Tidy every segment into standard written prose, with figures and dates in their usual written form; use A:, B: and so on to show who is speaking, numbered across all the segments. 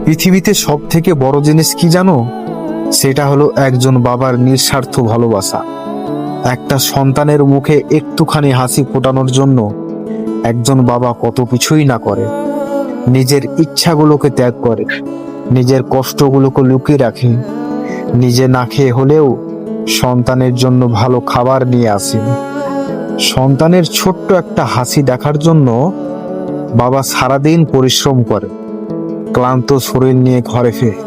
A: পৃথিবীতে সব থেকে বড় জিনিস কি জানো? সেটা হলো একজন বাবার নিঃস্বার্থ ভালোবাসা। একটা সন্তানের মুখে একটুখানি হাসি ফোটানোর জন্য একজন বাবা কত কিছুই না করে। নিজের ইচ্ছাগুলোকে ত্যাগ করে, নিজের কষ্টগুলোকে লুকিয়ে রাখে, নিজে না খেয়ে হলেও সন্তানের জন্য ভালো খাবার নিয়ে আসেন। সন্তানের ছোট্ট একটা হাসি দেখার জন্য বাবা সারাদিন পরিশ্রম করে, ক্লান্ত শরীর নিয়ে ঘরে ফেরে,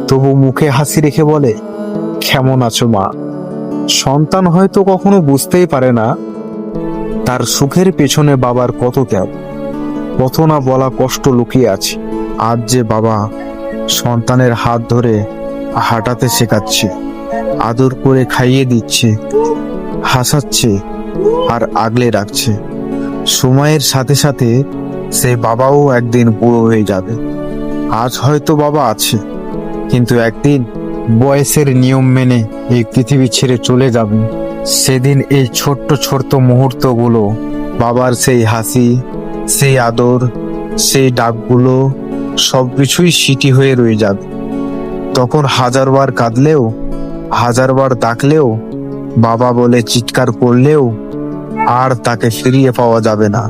A: তবু মুখে হাসি রেখে বলে, কেমন আছো মা? সন্তান হয়তো কখনো বুঝতেই পারে না তার সুখের পেছনে বাবার কত ত্যাগ, কত না বলা কষ্ট লুকিয়ে আছে। আজ যে বাবা সন্তানের হাত ধরে হাঁটাতে শেখাচ্ছে, আদর করে খাইয়ে দিচ্ছে, হাসাচ্ছে আর আগলে রাখছে, সময়ের সাথে সাথে সেই বাবাও একদিন বুড়ো হয়ে যাবে। আজ হয়তো বাবা আছে, কিন্তু একদিন বয়সের নিয়ম মেনে এই পৃথিবী ছেড়ে চলে যাবে। সেদিন এই ছোট্ট ছোট্ট মুহূর্তগুলো, বাবার সেই হাসি, সেই আদর, সেই ডাকগুলো সবকিছুই স্মৃতি হয়ে রয়ে যাবে। তখন হাজারবার কাঁদলেও, হাজারবার ডাকলেও, বাবা বলে চিৎকার করলেও আর তাকে ফিরিয়ে পাওয়া যাবে না।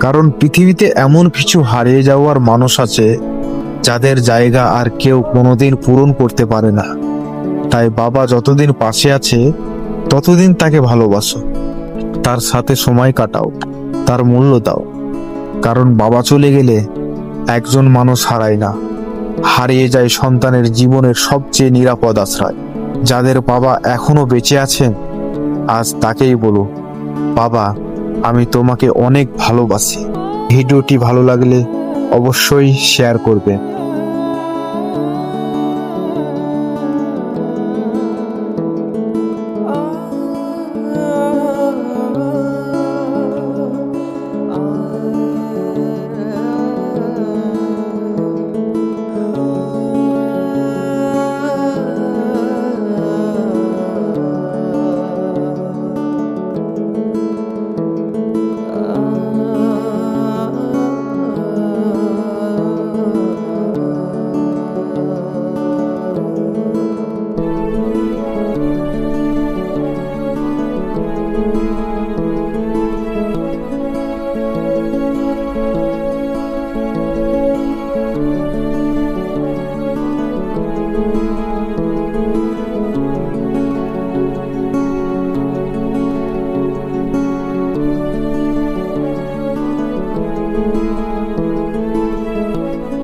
A: কারণ পৃথিবীতে এমন কিছু হারিয়ে যাওয়ার মানুষ আছে যাদের জায়গা আর কেউ কোনোদিন পূরণ করতে পারে না। তাই বাবা যতদিন পাশে আছে ততদিন তাকে ভালোবাসো, তার সাথে সময় কাটাও, তার মূল্য দাও। কারণ বাবা চলে গেলে একজন মানুষ হারায় না, হারিয়ে যায় সন্তানের জীবনের সবচেয়ে নিরাপদ আশ্রয়। যাদের বাবা এখনো বেঁচে আছেন, আজ তাকেই বলো, বাবা আমি তোমাকে অনেক ভালোবাসি। ভিডিওটি ভালো লাগলে অবশ্যই শেয়ার করবেন।